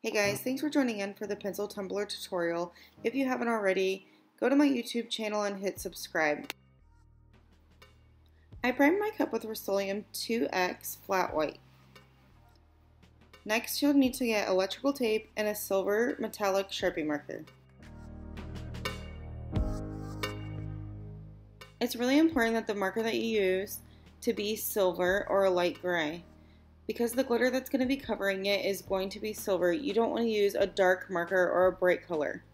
Hey guys, thanks for joining in for the Pencil Tumbler tutorial. If you haven't already, go to my YouTube channel and hit subscribe. I primed my cup with Rust-Oleum 2X flat white. Next, you'll need to get electrical tape and a silver metallic Sharpie marker. It's really important that the marker that you use to be silver or a light gray. Because the glitter that's going to be covering it is going to be silver, you don't want to use a dark marker or a bright color.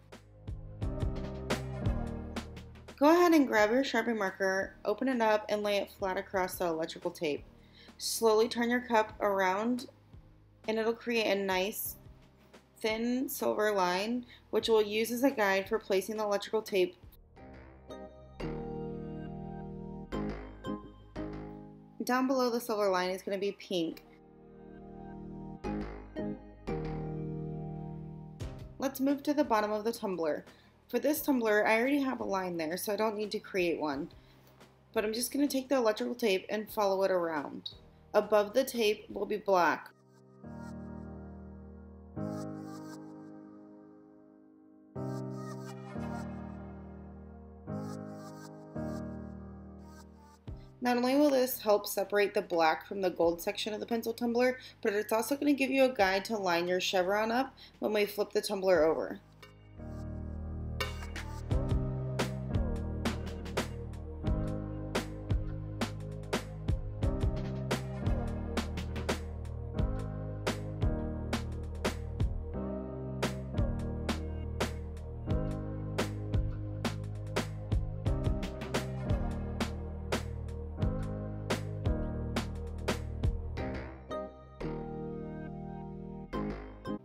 Go ahead and grab your Sharpie marker, open it up, and lay it flat across the electrical tape. Slowly turn your cup around and it'll create a nice thin silver line, which we'll use as a guide for placing the electrical tape. Down below the silver line is going to be pink. Let's move to the bottom of the tumbler. For this tumbler, I already have a line there, so I don't need to create one. But I'm just going to take the electrical tape and follow it around. Above the tape will be black. Not only will this help separate the black from the gold section of the pencil tumbler, but it's also going to give you a guide to line your chevron up when we flip the tumbler over.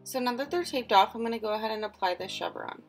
So now that they're taped off, I'm going to go ahead and apply the chevron.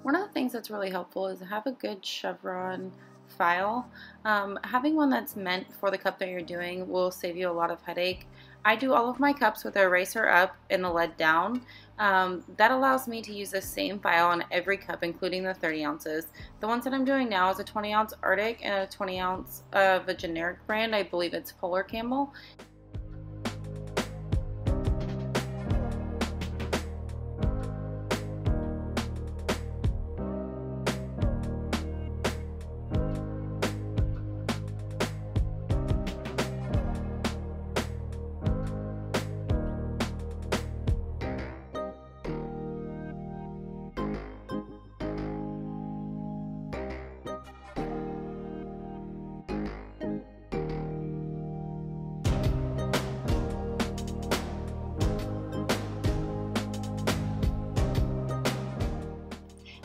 One of the things that's really helpful is to have a good chevron file. Having one that's meant for the cup that you're doing will save you a lot of headache. I do all of my cups with the eraser up and the lead down. That allows me to use the same file on every cup, including the 30 ounces. The ones that I'm doing now is a 20 ounce Arctic and a 20 ounce of a generic brand. I believe it's Polar Camel.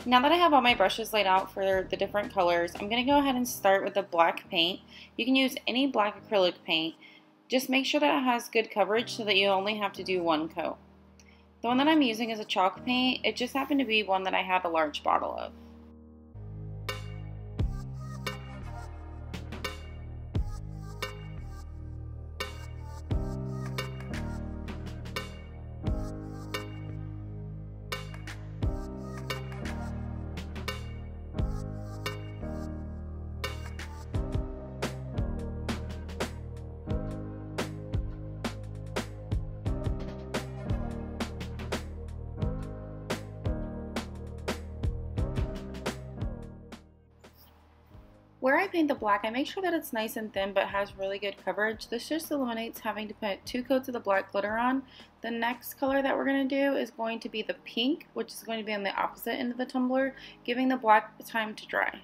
Now that I have all my brushes laid out for the different colors, I'm going to go ahead and start with the black paint. You can use any black acrylic paint. Just make sure that it has good coverage so that you only have to do one coat. The one that I'm using is a chalk paint. It just happened to be one that I had a large bottle of. Where I paint the black, I make sure that it's nice and thin but has really good coverage. This just eliminates having to put 2 coats of the black glitter on. The next color that we're going to do is going to be the pink, which is going to be on the opposite end of the tumbler, giving the black time to dry.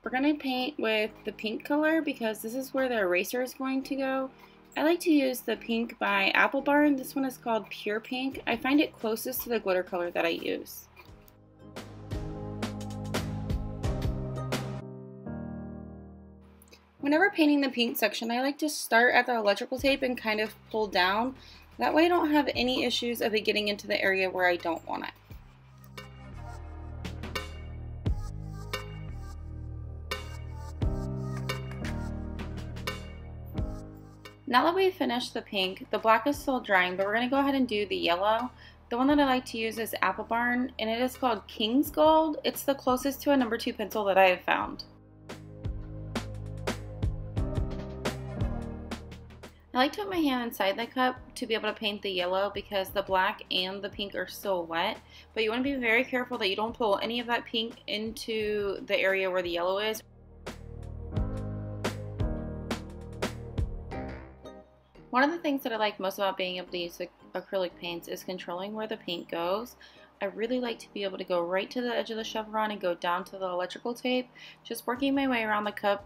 We're going to paint with the pink color because this is where the eraser is going to go. I like to use the pink by Apple Barn. This one is called Pure Pink. I find it closest to the glitter color that I use. Whenever painting the pink section, I like to start at the electrical tape and kind of pull down. That way I don't have any issues of it getting into the area where I don't want it. Now that we've finished the pink, the black is still drying, but we're going to go ahead and do the yellow. The one that I like to use is Apple Barn, and it is called King's Gold. It's the closest to a number 2 pencil that I have found. I like to put my hand inside the cup to be able to paint the yellow because the black and the pink are still wet, but you want to be very careful that you don't pull any of that pink into the area where the yellow is. One of the things that I like most about being able to use acrylic paints is controlling where the paint goes. I really like to be able to go right to the edge of the chevron and go down to the electrical tape, just working my way around the cup.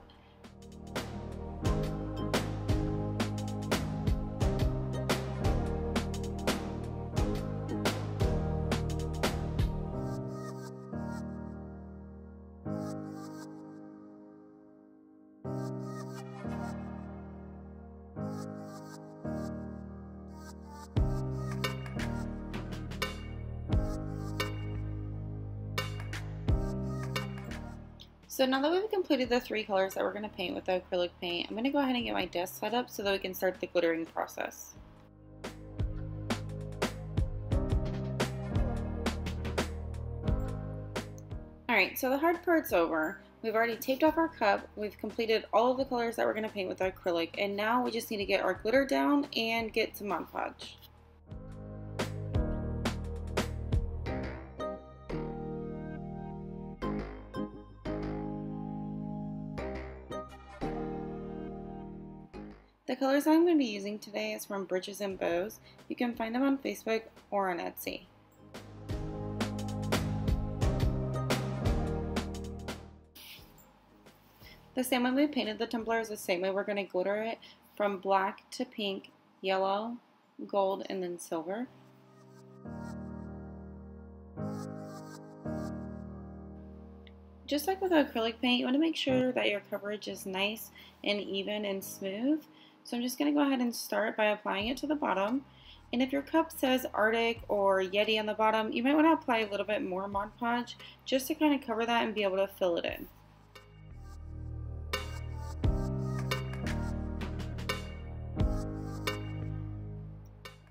So now that we've completed the 3 colors that we're going to paint with the acrylic paint, I'm going to go ahead and get my desk set up so that we can start the glittering process. Alright, so the hard part's over. We've already taped off our cup, we've completed all of the colors that we're going to paint with acrylic, and now we just need to get our glitter down and get to Modpodge. The colors I'm going to be using today is from Bridges and Bows. You can find them on Facebook or on Etsy. The same way we painted the tumbler is the same way we're going to glitter it, from black to pink, yellow, gold, and then silver. Just like with acrylic paint, you want to make sure that your coverage is nice and even and smooth. So I'm just going to go ahead and start by applying it to the bottom. And if your cup says Arctic or Yeti on the bottom, you might want to apply a little bit more Mod Podge just to kind of cover that and be able to fill it in.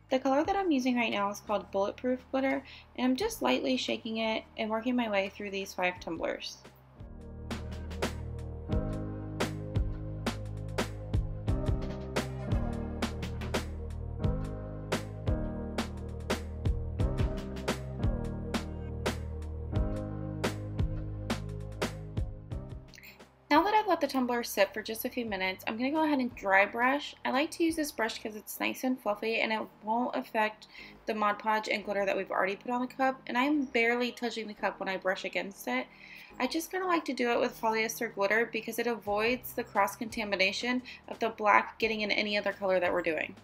The color that I'm using right now is called Bulletproof Glitter, and I'm just lightly shaking it and working my way through these 5 tumblers. Now that I've let the tumbler sit for just a few minutes, I'm going to go ahead and dry brush. I like to use this brush because it's nice and fluffy and it won't affect the Mod Podge and glitter that we've already put on the cup, and I'm barely touching the cup when I brush against it. I just kind of like to do it with polyester glitter because it avoids the cross-contamination of the black getting in any other color that we're doing.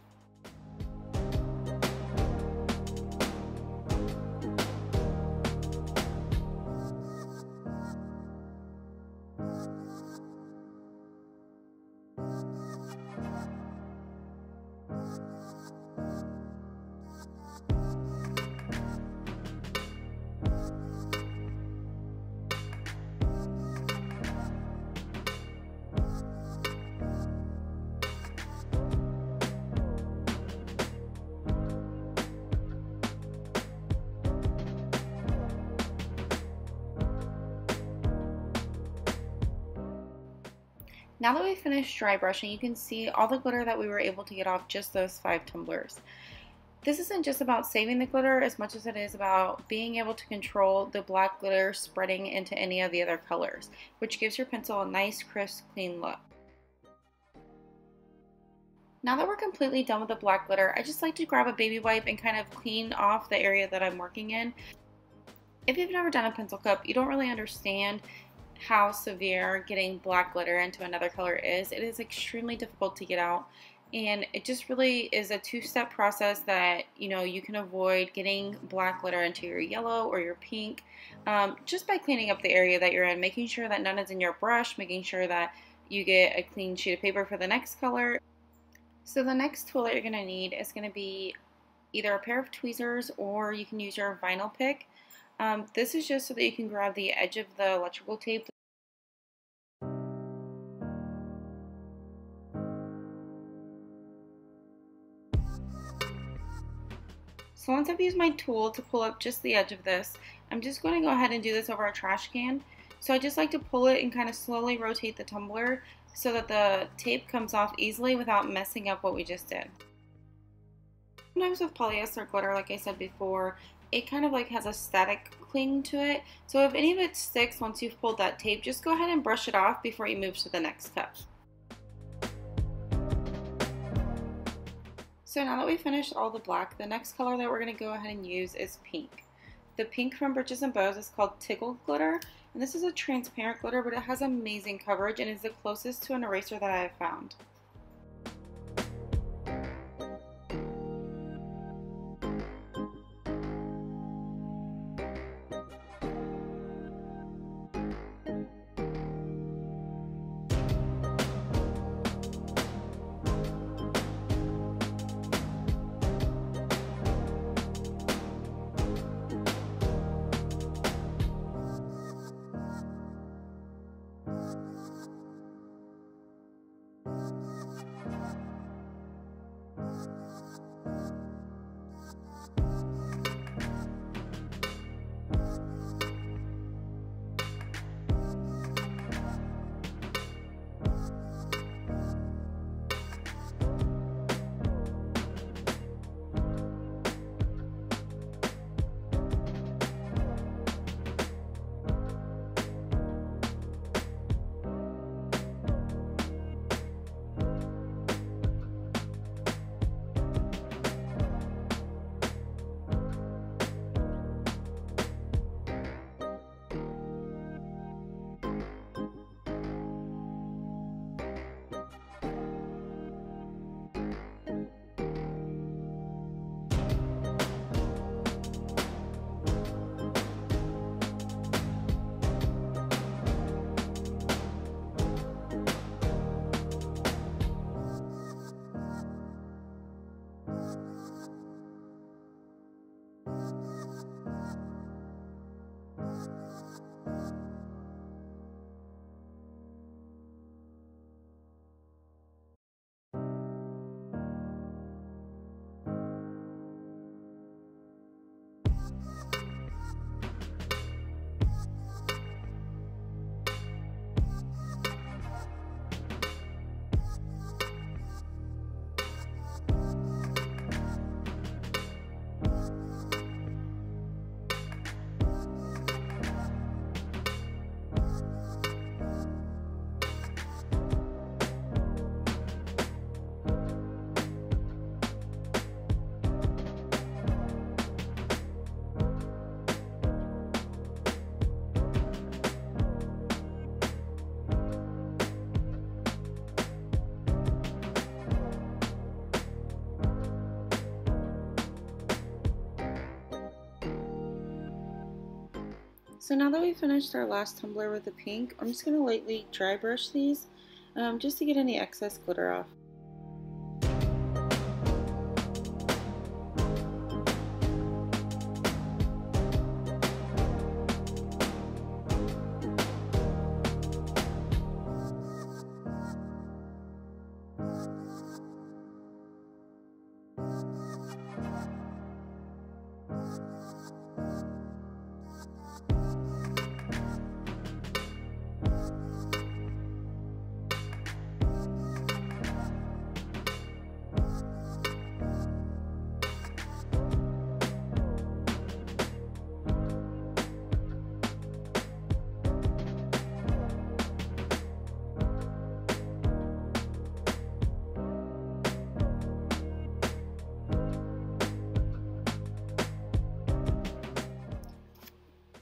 Now that we've finished dry brushing, you can see all the glitter that we were able to get off just those 5 tumblers. This isn't just about saving the glitter as much as it is about being able to control the black glitter spreading into any of the other colors, which gives your pencil a nice, crisp, clean look. Now that we're completely done with the black glitter, I just like to grab a baby wipe and kind of clean off the area that I'm working in. If you've never done a pencil cup, you don't really understand how severe getting black glitter into another color is. It is extremely difficult to get out, and it just really is a two-step process that you can avoid getting black glitter into your yellow or your pink just by cleaning up the area that you're in, making sure that none is in your brush, making sure that you get a clean sheet of paper for the next color. So the next tool that you're going to need is going to be either a pair of tweezers, or you can use your vinyl pick. This is just so that you can grab the edge of the electrical tape. So once I've used my tool to pull up just the edge of this, I'm just going to go ahead and do this over a trash can. So I just like to pull it and kind of slowly rotate the tumbler so that the tape comes off easily without messing up what we just did. Sometimes with polyester glitter, like I said before, it kind of like has a static cling to it. So if any of it sticks once you've pulled that tape, just go ahead and brush it off before you move to the next cup. So now that we've finished all the black, the next color that we're going to go ahead and use is pink. The pink from Bridges and Bows is called Tickled Glitter, and this is a transparent glitter, but it has amazing coverage and is the closest to an eraser that I have found. So now that we've finished our last tumbler with the pink, I'm just going to lightly dry brush these just to get any excess glitter off.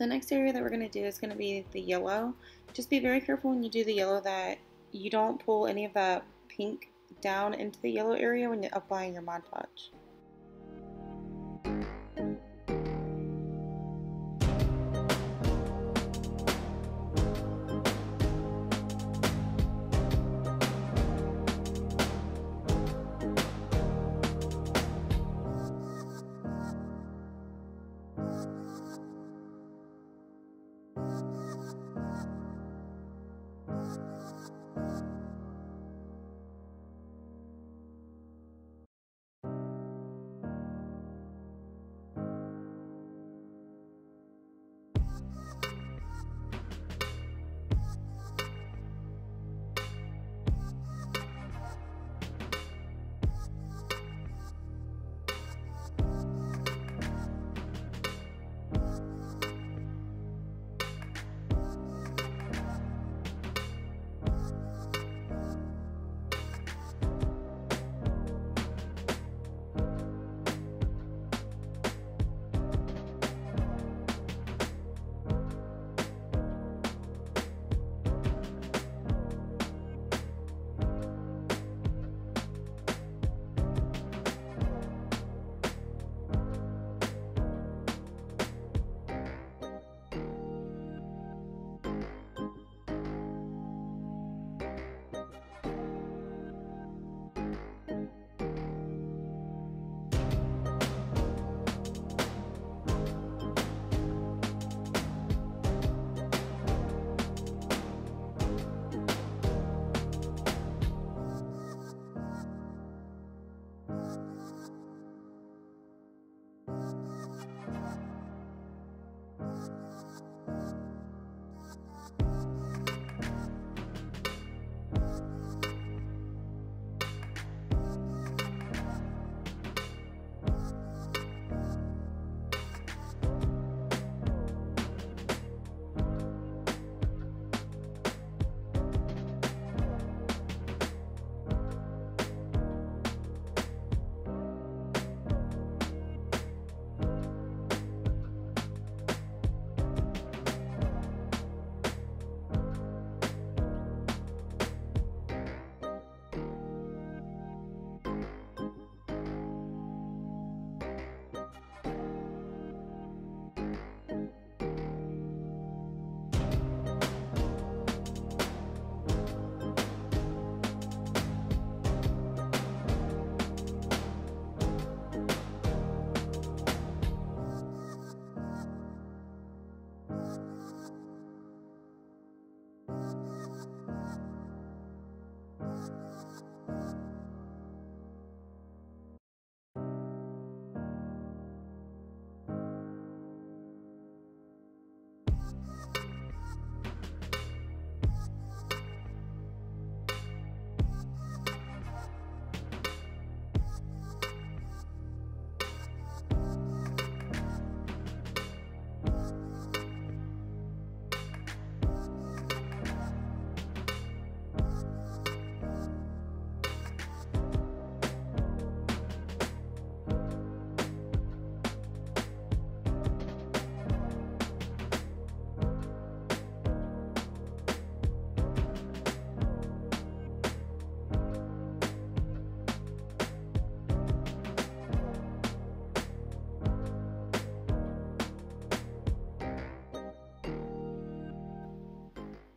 The next area that we're going to do is going to be the yellow. Just be very careful when you do the yellow that you don't pull any of that pink down into the yellow area when you're applying your Mod Podge.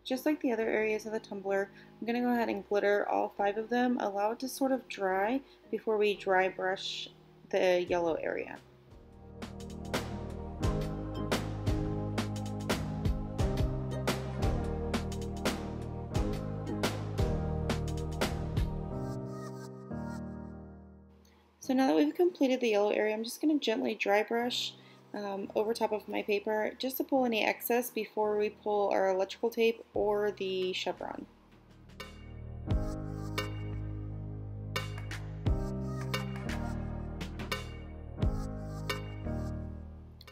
Just like the other areas of the tumbler, I'm going to go ahead and glitter all 5 of them, allow it to sort of dry before we dry brush the yellow area. So now that we've completed the yellow area, I'm just going to gently dry brush over top of my paper just to pull any excess before we pull our electrical tape or the chevron.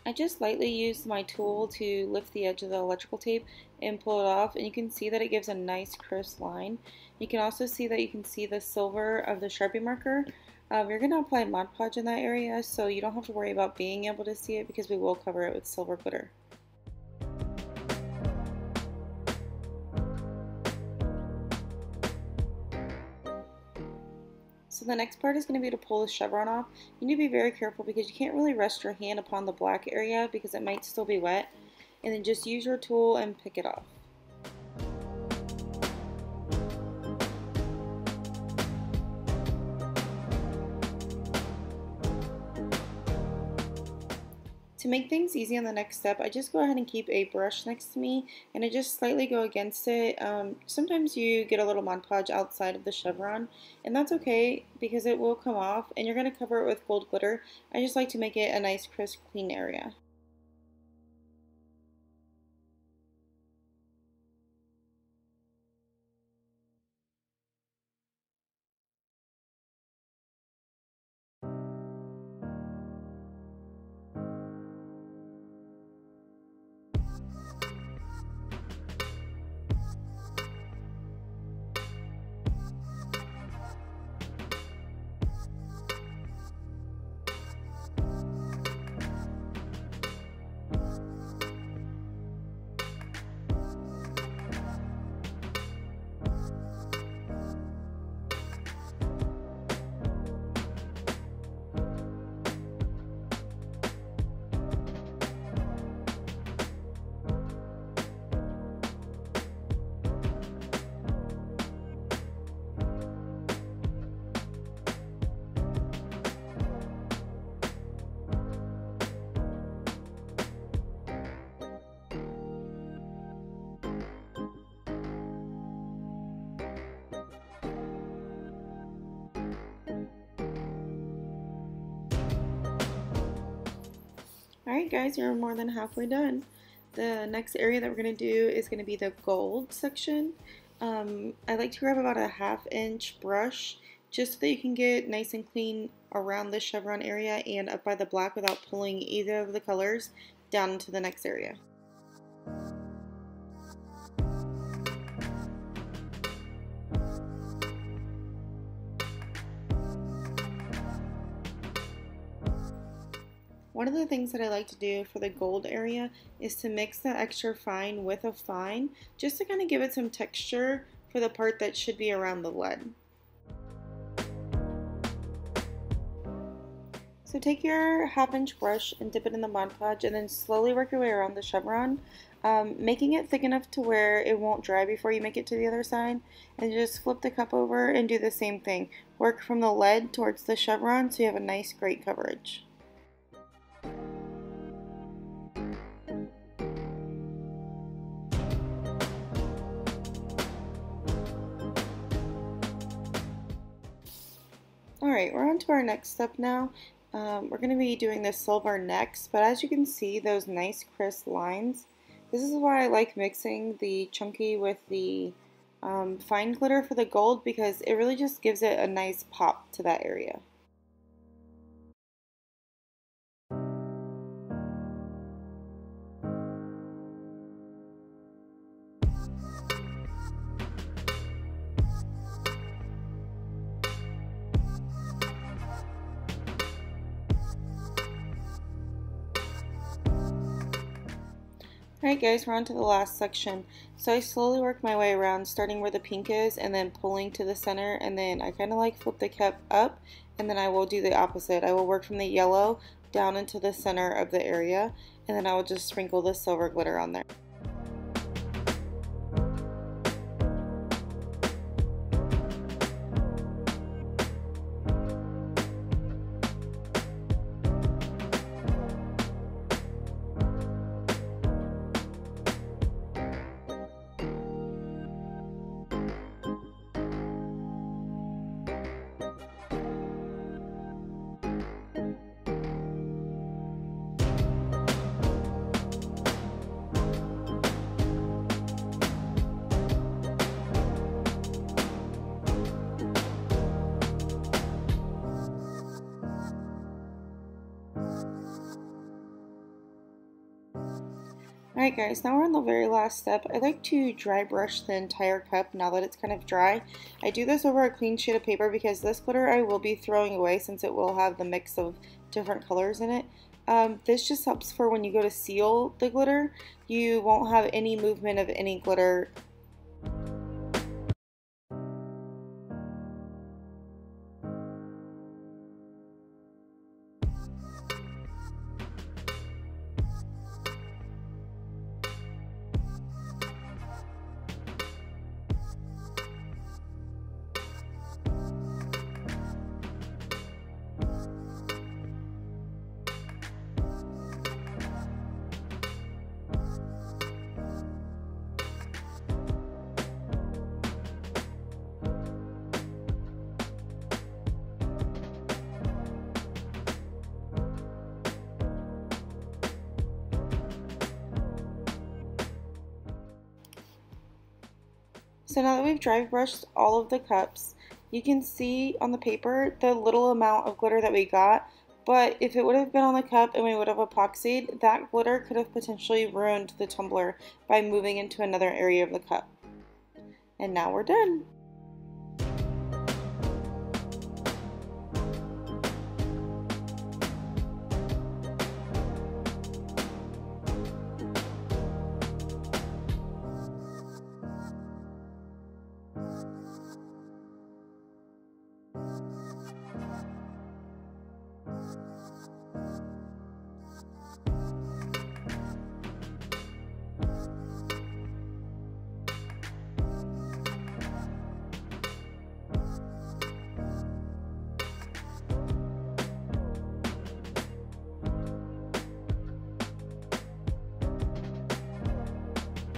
I just lightly use my tool to lift the edge of the electrical tape and pull it off, and you can see that it gives a nice crisp line. You can also see that you can see the silver of the Sharpie marker. You're going to apply Mod Podge in that area, so you don't have to worry about being able to see it because we will cover it with silver glitter. So the next part is going to be to pull the chevron off. You need to be very careful because you can't really rest your hand upon the black area because it might still be wet. And then just use your tool and pick it off. To make things easy on the next step, I just go ahead and keep a brush next to me and I just slightly go against it. Sometimes you get a little Mod Podge outside of the chevron, and that's okay because it will come off and you're going to cover it with gold glitter. I just like to make it a nice, crisp, clean area. Alright guys, you're more than halfway done. The next area that we're going to do is going to be the gold section. I like to grab about a 1/2 inch brush just so that you can get nice and clean around the chevron area and up by the black without pulling either of the colors down into the next area. One of the things that I like to do for the gold area is to mix the extra fine with a fine just to kind of give it some texture for the part that should be around the lead. So take your 1/2 inch brush and dip it in the Mod Podge and then slowly work your way around the chevron, making it thick enough to where it won't dry before you make it to the other side, and just flip the cup over and do the same thing. Work from the lead towards the chevron so you have a nice great coverage. Alright, we're on to our next step now. We're going to be doing the silver next, but as you can see those nice crisp lines, this is why I like mixing the chunky with the fine glitter for the gold, because it really just gives it a nice pop to that area. Alright guys, we're on to the last section. So I slowly work my way around, starting where the pink is and then pulling to the center, and then I kind of like flip the cap up, and then I will do the opposite. I will work from the yellow down into the center of the area, and then I will just sprinkle the silver glitter on there. Alright guys, now we're on the very last step. I like to dry brush the entire cup now that it's kind of dry. I do this over a clean sheet of paper because this glitter I will be throwing away since it will have the mix of different colors in it. This just helps for when you go to seal the glitter, you won't have any movement of any glitter. So now that we've dry brushed all of the cups, you can see on the paper the little amount of glitter that we got, but if it would have been on the cup and we would have epoxied, that glitter could have potentially ruined the tumbler by moving into another area of the cup. And now we're done.